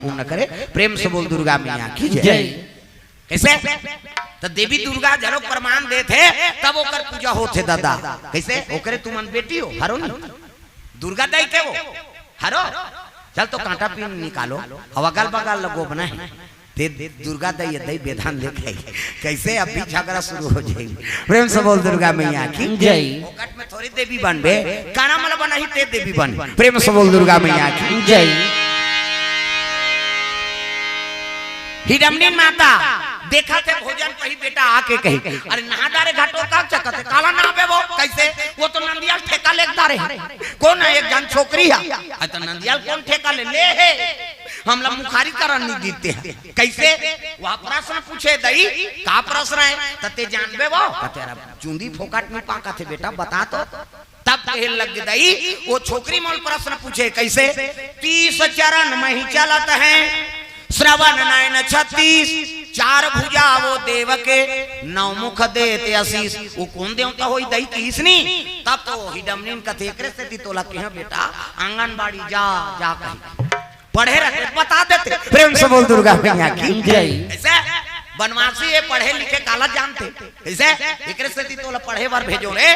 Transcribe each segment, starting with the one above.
पूर्ण करे। प्रेम से बोल दुर्गा मैया की जय। कैसे तो देवी दुर्गा जरो प्रमाण देते तब ओकर पूजा होते दादा। कैसे ओकरे तुमन बेटी हो हरो नहीं दुर्गा दाई के वो हरो चल तो कांटा पिन निकालो अगल बगल लगो बना है ते दुर्गा दाई दई बेधान लेके कैसे अभी झगड़ा शुरू हो जाएगी। प्रेम से बोल दुर्गा मैया की जय। ओकट में थोड़ी देवी बनबे काना मला बना ही ते देवी बन। प्रेम से बोल दुर्गा मैया की जय। हिडमनी माता देखा थे भोजन कही बेटा आके कही अरे नहादारे घाटो का चकते काला ना बे वो कैसे वो तो नंदियाल ठेका लेता रहे कौन है एक जन छोकरी है तो नंदियाल कौन ठेका ले है हम लोग मुखारी करन नहीं जीते हैं कैसे वह प्रश्न पूछे दई का प्रश्न है तते जानबे वो तेरा चुंदी फोकाट में पाका थे बेटा बता तो तब कहे लग दई वो छोकरी मोल प्रश्न पूछे कैसे 30 चरण में ही चलत है श्रवण नयन 36 चार भुजा वो देव के 9 मुख देते आशीष वो कौन देवता होई दई किसनी तब तो हिडमनीन कथे एकरे से तोला के बेटा आंगनबाड़ी जा जा कही पढ़े रहते बता देते। प्रेम से बोल दुर्गा मैया की जय। ऐसे बनवासी ये पढ़े लिखे काला जानते ऐसे एकरे से तोला पढ़े बार भेजो रे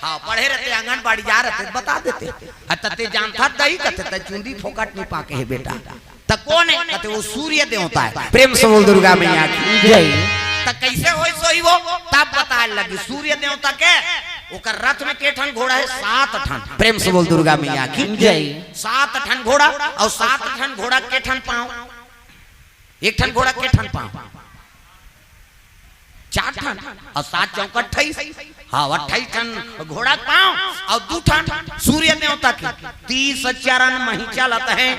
हां पढ़े रहते आंगनबाड़ी जा रहते बता देते तते जानता दई कथे त चुंदी फोकट नहीं पाके है बेटा त कौन है कहते वो सूर्य देवता है। प्रेम से बोल दुर्गा मैया की जय। त कैसे होई सोई वो तब बताए लगी सूर्य देवता के ओकर रथ में के ठन घोड़ा है 7 ठन। प्रेम से बोल दुर्गा मैया की जय। 7 ठन घोड़ा और 7 ठन घोड़ा के ठन पांव एक ठन घोड़ा के ठन पांव 4 ठन और 7 चौक 28 हाँ 28 ठन घोड़ा पांव और 2 ठन सूर्य देवता की 30 चरण मही चलत है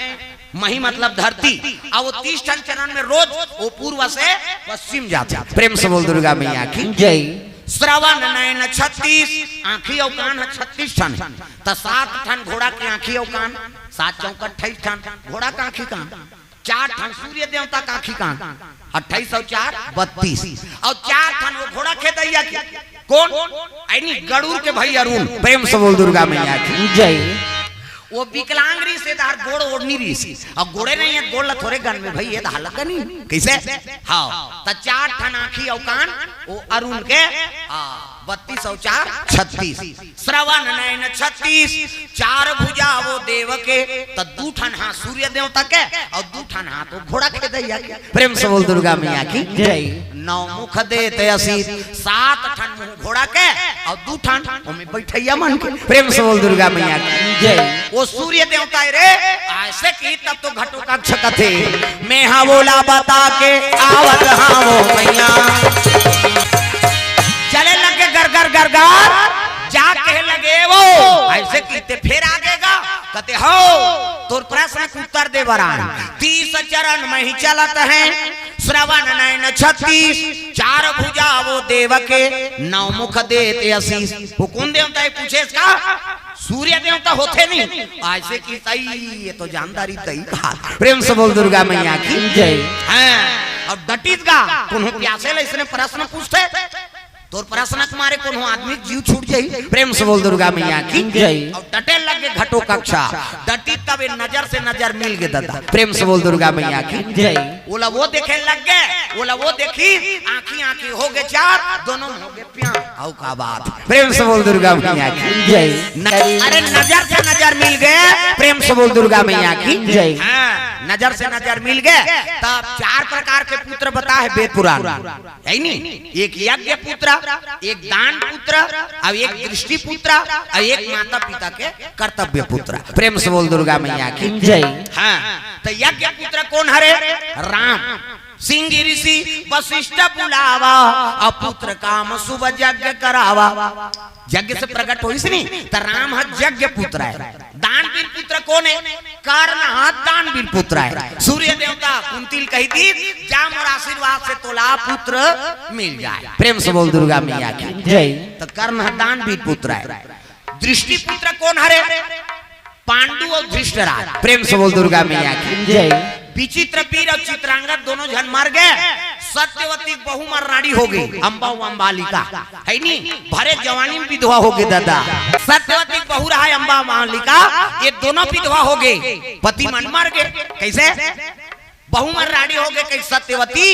मही मतलब धरती और वो 30 ठन चरण में रोज वो पूर्व से पश्चिम जाते। प्रेम से बोल दुर्गा मैया की जय। श्रवण नयन 36 आंखी और कान 36 ठन तो 7 ठन घोड़ा के आंखी और कान 7 चौक 28 ठन घोड़ा का आंखी कान 4 ठन सूर्य देवता का आंखी कान 28 और 4 32 और 4 ठन वो घोड़ा के दैया की कौन ऐनी गरुड़ के भाई अरुण। प्रेम से बोल दुर्गा मैया की जय। वो विकलांग रिश्तेदार गोड़ ओढ़नी रीसी और गोड़े नहीं है गोड़ ला थोड़े गन में भाई ये हालत नहीं कैसे हाँ तो 4 ठन आंखी और कान वो अरुण के 32 और 4 36 श्रवण नयन 36 4 भुजा वो देव के तो 2 ठन हाथ सूर्य देवता के और 2 ठन हाथ वो घोड़ा के दैया के। प्रेम से बोल दुर्गा मैया की जय। 9 मुख देते आशीष 7 ठन मुंह घोड़ा के और 2 ठन ओमे बैठैया मन के। प्रेम से बोल दुर्गा मैया की जय। वो सूर्य देवता रे ऐसे की तब तो घटो का छकथे मैं हाँ बोला बता के आवत हाँ वो मैया चले लगे गर गर गर गर जा कहे लगे वो ऐसे कीते फिर आगेगा कहते हो तोर प्रश्न का उत्तर दे बरान 30 चरण में ही चलत है श्रवण नयन 36 4 भुजा वो देव के 9 मुख देते आशीष वो कौन देवता है पूछे इसका सूर्य देवता होते नहीं ऐसे की तई ये तो जानदारी तई कहा। प्रेम से बोल दुर्गा मैया की जय। और डटीत का कोनो प्यासे ले इसने प्रश्न पूछते तो प्रश्न तुम्हारे कोनो आदमी जीव छूट जाई। प्रेम से बोल दुर्गा मैया की जय। और डटे लगे घटो कक्षा डटी तब नजर से नजर मिल गए दादा। प्रेम से बोल दुर्गा मैया की जय। ओला वो देखे लग गए ओला वो देखी आंखी आंखी हो गए 4 दोनों हो गए प्यार आओ का बात। प्रेम से बोल दुर्गा मैया की जय। अरे नजर से नजर मिल गए। प्रेम से बोल दुर्गा मैया की जय। नजर से नजर मिल गए तब 4 प्रकार के पुत्र बता है वेद पुराण है नहीं एक यज्ञ पुत्र एक दान पुत्र और एक दृष्टि पुत्र और एक माता पिता के कर्तव्य पुत्र। प्रेम से बोल दुर्गा मैया की जय। हाँ तो यज्ञ पुत्र कौन हरे राम सिंह ऋषि वशिष्ठ बुलावा और पुत्र काम शुभ यज्ञ करावा यज्ञ से प्रकट हो इसने तो राम है यज्ञ पुत्र है। दानवीर पुत्र कौन है कर्ण दानवीर पुत्र है। सूर्य देवता कुंतिल कही थी जाम और आशीर्वाद से तोला पुत्र मिल जाए। प्रेम से बोल दुर्गा मैया की जय। तो कर्ण दानवीर पुत्र है। दृष्टि पुत्र कौन हरे पांडु और धृष्टराज। प्रेम से बोल दुर्गा मैया की जय। विचित्र वीर और चित्रांगद दोनों जन मर गए सत्यवती बहु मरनाड़ी हो गई अम्बा अम्बालिका है नी भरे जवानी में विधवा हो गई दादा। सत्यवती बहु रहा अम्बा अम्बालिका ये दोनों विधवा हो गए पति मन मर गए कैसे बहुमन रानी हो गए कई सत्यवती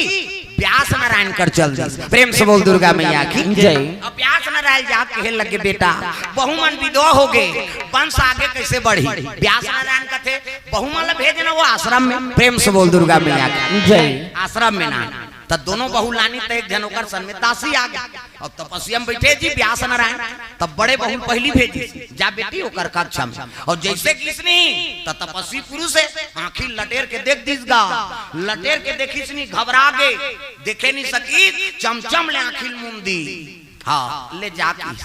व्यास नारायण कर चल दी। प्रेम से बोल दुर्गा मैया की जय। अब व्यास नारायण जा कहे लगे बेटा बहुमन विधवा हो गए वंश आगे कैसे बढ़ी। व्यास नारायण कथे बहुमन भेजना वो आश्रम में। प्रेम से बोल दुर्गा मैया की जय। आश्रम में ना तब दोनों बहु लानी तो एक जन होकर सन में दासी आ गया। अब तपस्या में बैठे जी व्यास नारायण तब बड़े बहु पहली भेजी जा बेटी होकर कक्षा में। और जैसे किसने तो तपस्वी पुरुष है आंखी लटेर के देख दिसगा लटेर के देखिस नहीं घबरा गए देखे नहीं सकी चमचम ले आंखी मुंदी। हाँ ले जाती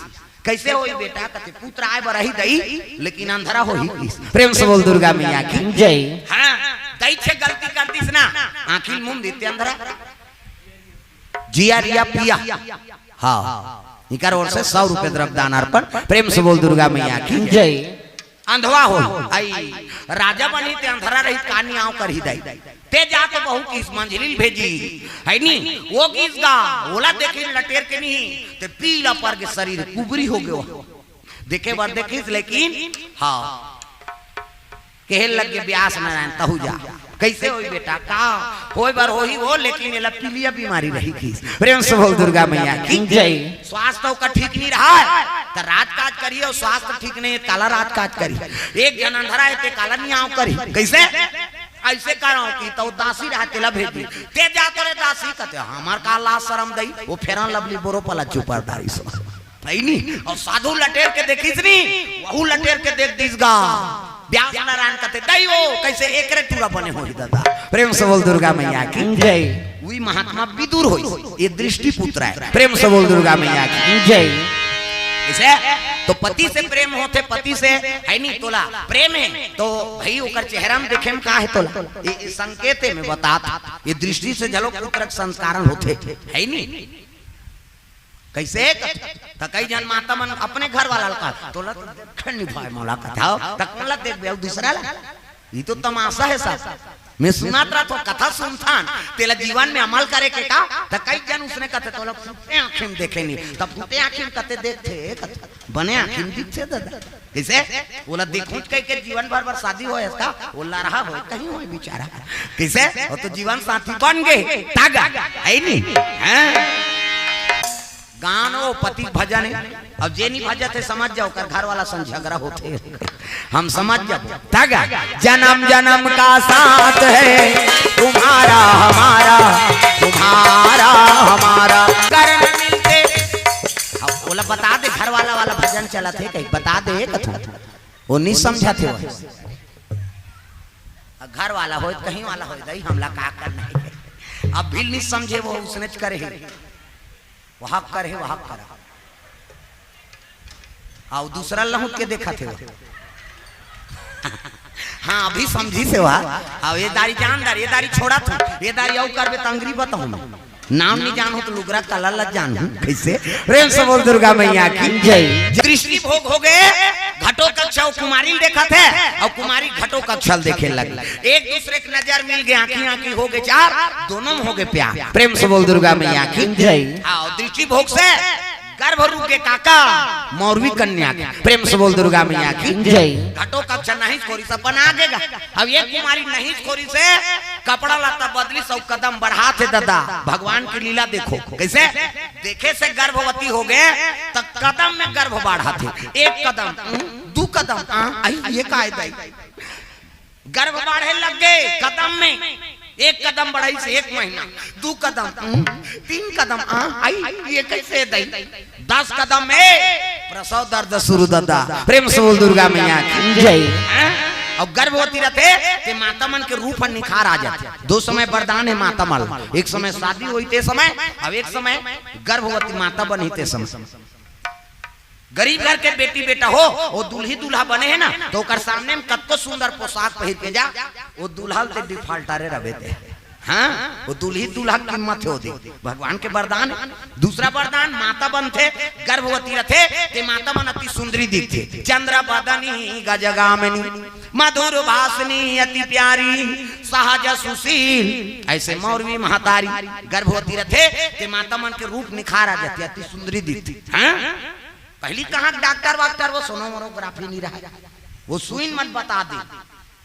कैसे होई बेटा कते पुत्र आए बरही दई लेकिन अंधरा होई। प्रेम से बोल दुर्गा मैया की जय। हाँ दई से गलती कर दिस ना आंखी मुंदी ते अंधरा जिया रिया पिया। हाँ इकर ओर से 100 रुपए द्रव्य दान अर्पण। प्रेम से बोल दुर्गा मैया की जय। अंधवा हो आई राजा बनी ते अंधरा रही कानी आव कर ही दई ते जा तो बहु किस मंझली भेजी है नी वो किस गा ओला देखे लटेर के नहीं ते पीला पर के शरीर कुबरी हो गयो देखे बर देखिस लेकिन हाँ कहे लगे व्यास नारायण तहु जा कैसे होई बेटा का होई बार होई वो लेकिन ये पीलिया बीमारी रही थी। प्रेम से बोल दुर्गा मैया की जय। स्वास्थ्य का ठीक नहीं रहा है तो राजकाज करिए और स्वास्थ्य ठीक नहीं है काला राजकाज करिए। एक जन अंधरा है ते काला नहीं आओ करी कैसे ऐसे करो कि तो दासी रहा तेला भेजी ते जा करे दासी कहते हमार का ला शर्म दई वो फेरन लवली बोरो पला चुपरदारी सो नहीं। और साधु लटेर के देखिस नहीं वहु लटेर के देख दिसगा व्यास नारायण कहते दई वो कैसे एकरे टूरा बने होई दादा। प्रेम से बोल दुर्गा मैया की जय। वही महात्मा विदुर होई ये दृष्टि पुत्र है। प्रेम से बोल दुर्गा मैया की जय। इसे तो पति से प्रेम होते पति से है नहीं तोला प्रेम है तो भाई ओकर चेहरा में देखे में का है तोला ये संकेत में बताता ये दृष्टि से जलो पुत्र संस्कारण होते है नहीं कैसे तो कई जन माता मन अपने घर वाला का तोला खंड भाई मौला कथा तक मला देख बे दूसरा ये तो तमाशा है साहब। मैं सुनात रहा तो कथा सुनथान तेला जीवन में अमल करे के का तो कई जन उसने कहते तोला फुटे आंखें में देखे नहीं तब फुटे आंखें कहते देखते बने आंखें दिखते दादा कैसे बोला देखूं कई के जीवन भर भर शादी हो इसका बोला रहा हो कहीं हो बेचारा कैसे वो तो जीवन साथी बन गए तागा है नहीं हैं गानो पति भजन अब जे नहीं भजते समझ जाओ कर घर वाला संग झगड़ा होते हम समझ जाओ तागा जन्म जन्म का साथ है तुम्हारा हमारा कर मिलते। अब बोला बता दे घर वाला भजन चला थे कहीं बता दे कथू वो नहीं समझा थे घर वाला हो कहीं वाला हो गई हमला का करना है अब भी नहीं समझे वो उसने करे वहां कर है वहां कर और दूसरा लहू के देखा थे हाँ अभी समझी से वहा अब ये दारी जानदार ये दारी छोड़ा था ये दारी और करबे तंगरी बताऊं नाम नहीं जानो तो लुगरा कला लग जानू कैसे। प्रेम से बोल दुर्गा मैया की जय। दृष्टि भोग हो गए घटो कक्षा कुमारी देखा थे और कुमारी घटो कक्षा देखे लगे एक दूसरे की नजर मिल गए आंखी आंखी हो गए चार दोनों में हो गए प्यार। प्रेम से बोल दुर्गा मैया की जय। दृष्टि भोग से गर्भ रूप के काका मौरवी कन्या प्रेम से बोल दुर्गा मैया की जय। घटो कक्षा नहीं खोरी सब बना देगा। अब ये कुमारी नहीं खोरी से कपड़ा लाता बदली सब कदम बढ़ा थे दादा भगवान की लीला देखो कैसे देखे से गर्भवती हो गए तब कदम में गर्भ बढ़ा थे एक कदम दो कदम ये का गर्भ बढ़े लग गए कदम में एक कदम बढ़ाई से एक महीना दो कदम तीन कदम आई ये कैसे दई 10 कदम में प्रसव दर्द शुरू दादा। प्रेम से बोल दुर्गा मैया की जय। और गर्भवती रहते ते माता मन के रूप पर निखार आ जाते। 2 समय वरदान है माता मल एक समय शादी हुई ते समय अब एक समय गर्भवती माता बनी ते समय गरीब घर के बेटी बेटा हो वो दूल्ही दूल्हा बने है ना तो कर सामने में कत्तो सुंदर पोशाक पहन के जा वो दूल्हा ते डिफॉल्टरे रहे थे। हाँ वो दूल्ही दूल्हा की कीमत हो दी भगवान के वरदान। दूसरा वरदान माता बनते गर्भवती रहते ते माता मन अति सुंदरी दिखते चंद्र बदनी गजगामिनी मधुर भाषनी अति प्यारी सहज सुशील ऐसे मौरवी महतारी गर्भवती रहते ते माता मन के रूप निखार आ जाती अति सुंदरी दिखती। पहली कहाँ डॉक्टर वाक्टर वो सोनोग्राफी नहीं रहा वो सुइन मत बता दे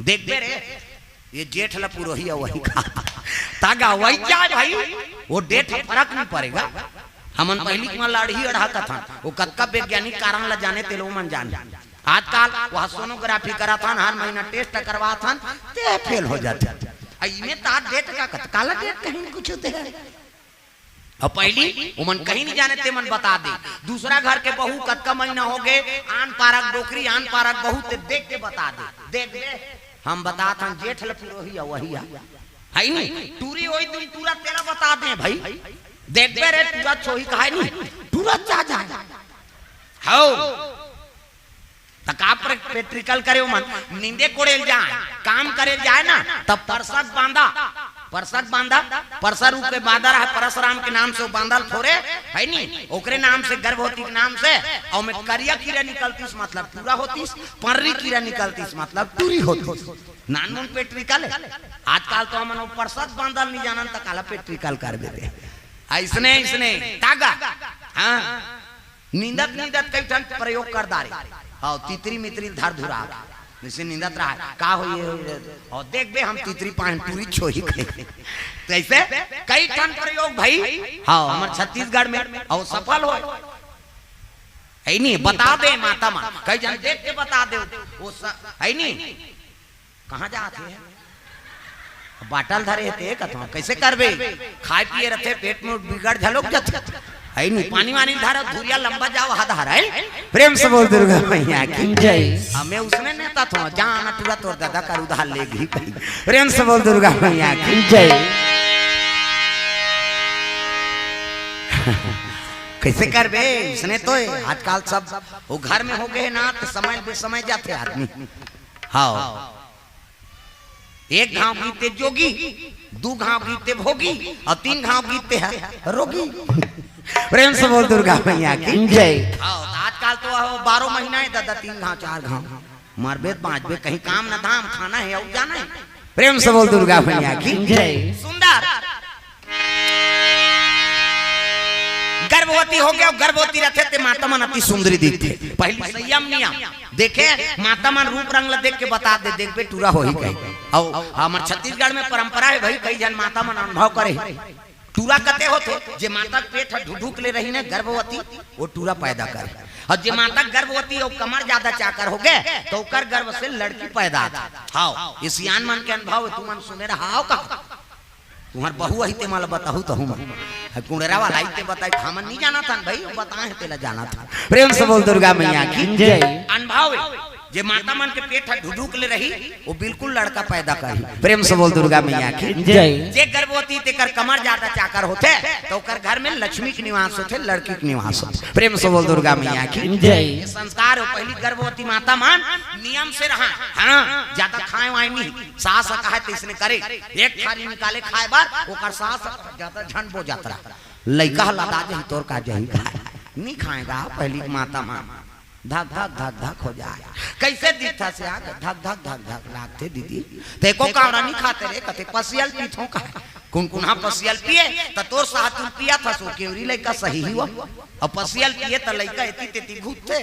देख बे रे ये जेठ ला पुरोहिया वही खा तागा वही जाए भाई, वो डेट फर्क नहीं पड़ेगा। हमन पहली में लाड़ी अढ़ा का था वो कत्का वैज्ञानिक कारण ला जाने ते लोग मन जान आजकल वह सोनोग्राफी करा था हर महीना टेस्ट करवा था ते फेल हो जाते इमे तार डेट का काला डेट कहीं कुछ होते है और पहली उमन कहीं नहीं जाने ते मन बता दे। दूसरा घर के बहू कत्का महीना हो गए आन पारक डोकरी आन पारक बहू ते देख के बता दे देख ले हम बता था जेठ ल पुरोहिया वही है नहीं टूरी वही दिन पूरा तेरा बता दे भाई देख बे रे पूरा छोही कहाई नहीं पूरा जा जा हो तका पेट्रिकल करे मन नींदे कोड़े जाए काम करे जाए ना तब परसक बांधा परसा रूप के बांधा रहा परशुराम के नाम से वो बांधल थोड़े है नहीं ओकरे नाम से गर्भवती के नाम से और में करिया कीड़ा निकलती मतलब पूरा होती पर्री कीड़ा निकलती मतलब टूरी होती नानमून पेट्रिकल आजकल तो हम परसक बांधल नहीं जानन तक काला पेट्रिकल कर देते इसने तागा हाँ नींदत कई ठन प्रयोग कर दारे हाँ तितरी मित्री धर धुरा जैसे नींदत रहा का हो ये और देख बे हम तितरी पान पूरी छोही खाए तो ऐसे कई ठन प्रयोग भाई हाँ हमारे छत्तीसगढ़ में और सफल हो है नहीं बता दे माता मां कई जन देख के बता दे वो है नहीं कहाँ जाते हैं बाटल धरे थे कथवा कैसे करबे खाए पिए रहते पेट में बिगड़ झलोक जाते है नहीं पानी वानी धारा धुरिया लंबा जाओ हा धारा है प्रेम से बोल दुर्गा मैया की जय हमें उसने नेता था जाना पूरा तोड़ दादा कर उधार लेगी प्रेम से बोल दुर्गा मैया की जय कैसे करबे इसने तो आजकल सब वो घर में हो गए ना तो समय बेसमय जाते आदमी हाँ एक घाव गीते जोगी दो घाव गीते भोगी और तीन घाव गीते है रोगी प्रेम से बोल दुर्गा मैया की जय आजकल तो 12 महीना है दादा 3 घाव 4 घाव मरबे 5 बे कहीं काम ना धाम खाना है और जाना है प्रेम से बोल दुर्गा मैया की जय सुंदर गर्भवती हो गया गर्भवती रखे थे माता मन अति सुंदरी दिखते पहली संयम नियम देखे माता मन रूप रंग देख के बता दे देख पे टूरा हो ही गए और हमारे छत्तीसगढ़ में परंपरा है भाई कई जन माता मन अनुभव करे टूरा कते होते जे माता पेट ढुढुक ले रही ने गर्भवती वो टूरा पैदा करे और जे माता गर्भवती और कमर ज्यादा चाकर हो गए तो ओकर गर्भ से लड़की पैदा हां इस यान मन के अनुभव तू मन सुने रहा का तुम्हार बहू ही ते माला बताहू तो हम कुंडरा वाला ही ते बताई हमन नहीं जाना था भाई बताए तेला जाना था प्रेम से बोल दुर्गा मैया की जय अनुभव जे माता मन के पेट ढुढुक ले रही वो बिल्कुल लड़का पैदा करी प्रेम से बोल दुर्गा मैया की जय जे गर्भवती ते कर कमर ज्यादा चाकर होते तो कर घर में लक्ष्मी के निवास होते लड़की के निवास होते प्रेम से बोल दुर्गा मैया की जय संस्कार हो पहली गर्भवती माता मान नियम से रहा हां ज्यादा खाए वाए नहीं सास कहे तो इसने करे एक थाली निकाले खाए बार ओकर सास ज्यादा झन बो जातरा लइका लदा दे तोर का जही नहीं खाएगा पहली माता मान धक धक धक धक हो जाए कैसे दिखता से आ धक धक धक धक लागते दीदी देखो कावड़ा नहीं खाते रे कते पसियल पीठों का कुन हाँ पसियल पिए तो तोर साथ पिया था सो केवरी लइका सही हुआ और पसियल पिए तो लइका एती तेती घूमते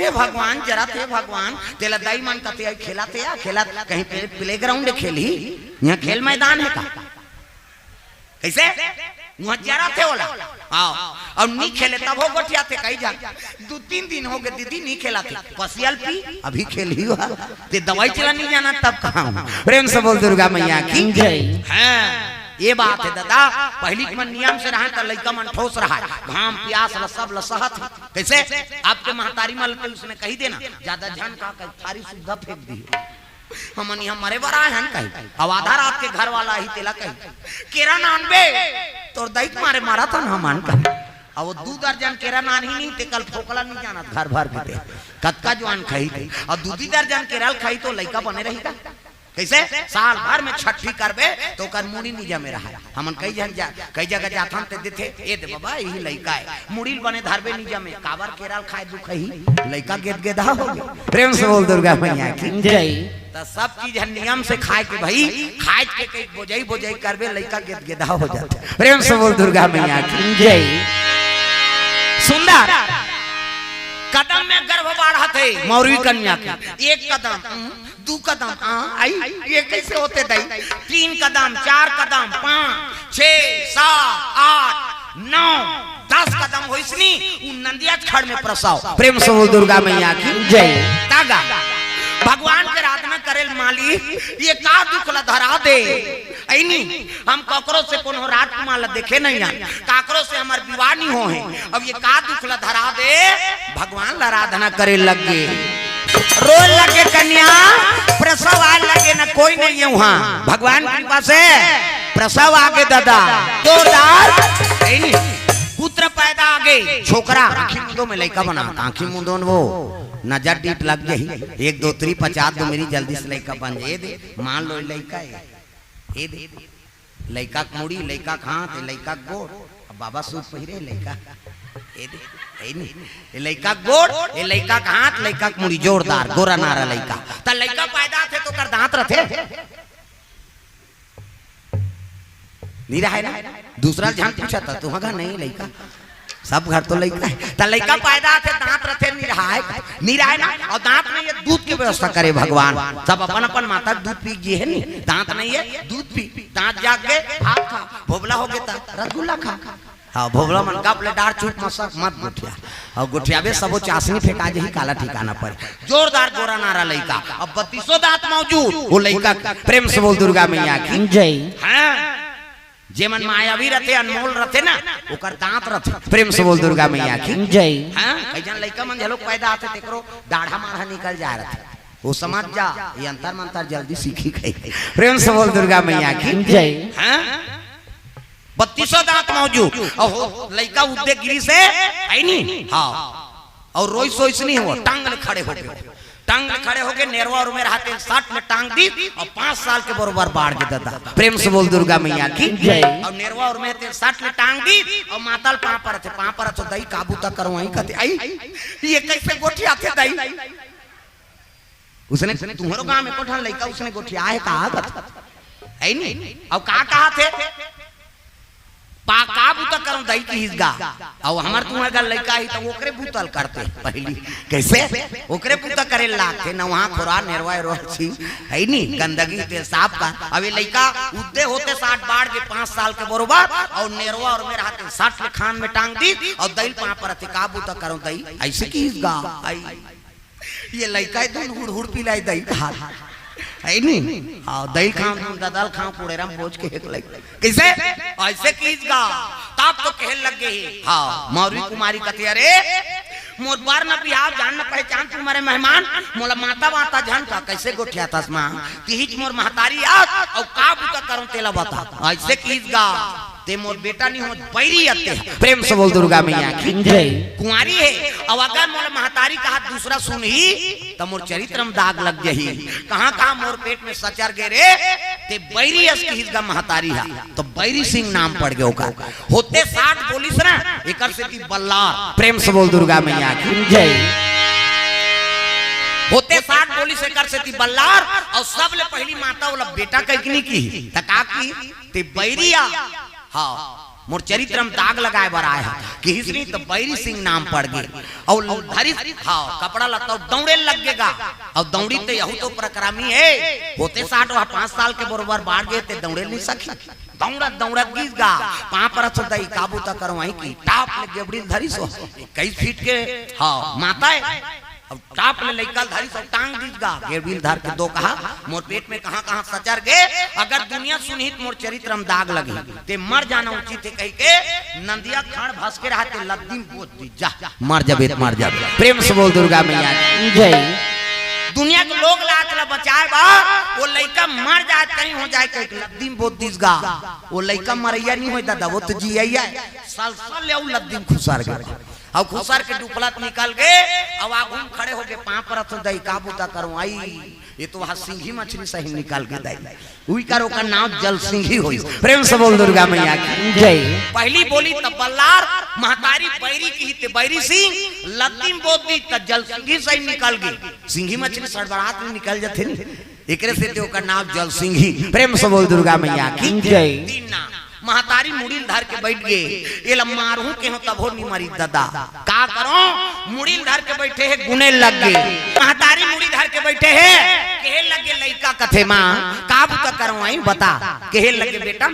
हे भगवान जरा थे भगवान तेला दाई मन कते खेलाते या खेला कहीं प्लेग्राउंड में खेली यहाँ खेल मैदान है का कैसे वहाँ जरा थे बोला आओ और नहीं खेले तब हो गोठिया थे कहीं जा 2-3 दिन हो गए दीदी नहीं खेला थे पसियल पी अभी खेली हुआ ते दवाई चला नहीं जाना तब कहाँ प्रेम से बोल दुर्गा मैया की जय हाँ ये बात है दादा पहली मन नियम से रहा तो लड़का मन ठोस रहा घाम प्यास सब लसहत कैसे आपके महतारी मल पे उसने कही देना ज्यादा झन का थारी सुधा फेंक दी हमन यहाँ मरे बरा है कहीं अब आधा रात के घर वाला ही तेला कहीं केरा नान बे तोर दैत मारे मारा था ना मान का अब वो 2 दर्जन केरा नान ही नहीं ते कल फोकला नहीं जाना घर भर के कतका जवान खाई थी और 2 दर्जन केरल खाई तो लइका बने रही का कैसे साल भर में छठी करबे तो कर मुड़ी नहीं जमे रहा हमन कई जगह जाथन ते देथे ए दे बाबा यही लइका है मुड़ी बने धरबे नहीं जमे काबर केरल खाए दुख ही लइका गेद गेदा हो गए प्रेम से बोल दुर्गा मैया की जय तो सब चीज नियम से खाए के भाई खाए के कई बोझई बोझई करबे लइका गेद गेदा हो जाते प्रेम से बोल दुर्गा मैया की जय सुंदर कदम में गर्भ बाढ़ा थे मौरवी कन्या की 1 कदम 2 कदम आई ये कैसे होते दई 3 कदम 4 कदम 5 6 7 8 9 10 कदम हो इसनी नंदिया खड़ में प्रसव प्रेम से बोल दुर्गा मैया की जय। तागा भगवान के आराधना करे माली ये का दुख ला धरा दे ऐनी हम ककरो से कोनो राजकुमार देखे नहीं है काकरो से हमार विवाह नहीं हो है अब ये का दुख ला धरा दे भगवान ला आराधना करे लग गए रोज लगे कन्या प्रसव आ लगे ना कोई नहीं है वहाँ भगवान की कृपा से प्रसव आगे दादा जोरदार ऐनी पुत्र पैदा आ गए छोकरा आंखी मुंदों में लड़का बना आंखी मुंदों वो नजर डीट लग गई 1 2 3 50 दो मेरी जल्दी से लड़का बन जाए दे मान लो लड़का है ये दे लड़का मुड़ी लड़का हाथ लड़का गोड़ अब बाबा सूट पहिरे लड़का ये दे ए नहीं लड़का गोड़ ये लड़का हाथ लड़का मुड़ी जोरदार गोरा नारा लड़का त लड़का पैदा थे तो कर दांत रथे नीरा है ना दूसरा ध्यान पूछा था तुम्हारा नहीं लड़का सब घर तो लड़का है त लड़का पैदा थे दांत रथे निराय ना और दांत में ये दूध की व्यवस्था करे भगवान सब अपन अपन माता दूध पी जी है नहीं दांत नहीं है दूध पी दांत जाग गए भात खा भोबला हो गया रसगुल्ला खा हाँ भोबला मन का डार चूट मसक मत गुठिया और गुठिया बे सबो चाशनी फेंका जी काला ठिकाना पर जोरदार गोरा नारा लड़का अब 32 दांत मौजूद वो लड़का प्रेम से बोल दुर्गा मैया की जय। हाँ जेमन मायावी रथे अनमोल रथे ना ओकर दांत रथे प्रेम से बोल दुर्गा मैया की जय। हां कैजन लइका मन झलोक पैदा आते तेकरो दाढ़ा मारा निकल जा रहा वो समझ जा ये अंतर मंतर जल्दी सीखी गई प्रेम से बोल दुर्गा मैया की जय। हां 32 दांत मौजूद और लइका उद्दे गिरी से आई नहीं हां और रोई सोइस नहीं हो टांगल खड़े हो गए टांग खड़े होके नेरवा और मेरे हाथ 60 में टांग दी और 5 साल के बरोबर बाढ़ के दादा प्रेम से बोल दुर्गा मैया की जय। और नेरवा और मेरे 60 में टांग दी और मातल पां पर तो दई काबू तक करो वहीं कहते आई ये कैसे गोठिया थे दई उसने तुम्हारो गांव में कोठा लइका उसने गोठिया है कहा है नहीं और कहा थे पाका बूता करूं दई की हिजगा और हमार तुम्हारा लड़का ही तो ओकरे बूतल करते पहली कैसे ओकरे बूता करे लाते न वहां खोरा नेरवा रोची है नी गंदगी ते साफ का अबे लड़का उद्दे होते 60 बाढ़ के 5 साल के बरोबर और नेरवा और मेरे हाथ 60 के खान में टांग दी और दई पां पर थे का बूता करूं दई ऐसे की हिजगा आई ये लड़का तो हुड़ हुड़ पिलाई दई खा है नहीं हां दही खाओ दादल खाओ पुड़ेराम भोज के एक लग कैसे ऐसे कीजगा तब तो कह लग गई हां मौरी कुमारी कथे अरे मोर बार न बिहार जान न पहचान तुम्हारे मेहमान मोला माता वाता जान का कैसे गोठिया तस्मा तिहिच मोर महतारी आ और का बुता करूं तेला बता ऐसे कीजगा ते मोर बेटा नहीं हो बैरी आते प्रेम से बोल दुर्गा मैया की जय। कुंवारी है अब अगर मोर महतारी का हाथ दूसरा सुन ही तो मोर चरित्र में दाग लग जही कहां मोर पेट में सचर गए रे ते बैरी अस की हिजगा महतारी है तो बैरी सिंह नाम पड़ गयो का होते 60 पुलिस ना एकर से ती बल्लार प्रेम से बोल दुर्गा मैया की जय। होते 60 पुलिस एकर से ती बल्लार और सबले पहली माता वाला बेटा कइकनी की तका की ते बैरिया हाँ मोर चरित्र में दाग लगाए बर आया कि हिजरी तो बैरी सिंह नाम पड़ गए और धरी हाँ कपड़ा लता दौड़े लगेगा और दौड़ी तो यहू तो प्रक्रामी है होते 60 और 5 साल के बरोबर बाढ़ गए ते दौड़े नहीं सकी दौड़ा गीस गा पां पर दई काबू तक करो वहीं की टाप ले गेबड़ी धरी सो 21 फीट के हाँ माता है अब टाप ले लेकर धरी सब टांग दीजगा गेबड़ी धर के दो कहा मोर पेट में कहां सचर गए अगर दुनिया सुनित मोर चरित्र में दाग लगे ते मर जाना उचित है कह के नंदिया खान भस के रहते लद्दीम पोत दी जा मर जाबे प्रेम से बोल दुर्गा मैया जय। दुनिया के लोग लात ला बचाए बा वो लइका मर जाए कहीं हो जाए कहीं लद्दीम बोत दीजगा वो लइका मरैया नहीं होई दादा वो तो जियैया साल ले लद्दीम खुसार गए और खुसार के डुपलात निकल गए अब आगूम खड़े हो गए पां पर तो दई काबूता करूं आई ये तो वहां सिंही मछली सही निकाल के दई उई करो का नाम जल सिंही होई प्रेम से बोल दुर्गा मैया की जय। पहली बोली तब बल्लार महतारी बैरी की ते बैरी सिंह लद्दीम बोदी त जल सिंही सही निकल गई सिंही मछली सड़बड़ात में निकल जाथे एकरे से तो का नाम जल सिंही प्रेम से बोल दुर्गा मैया की जय। तीन नाम महतारी मुड़ी धर के बैठ गए, ये ला मारू के हो तब हो नहीं मरी दादा, का करो मुड़ी धर के बैठे है गुने लग गए, महतारी मुड़ी धर के बैठे है, कहे लगे लइका कथे माँ काबू तो करो आई बता, कहे लगे बेटा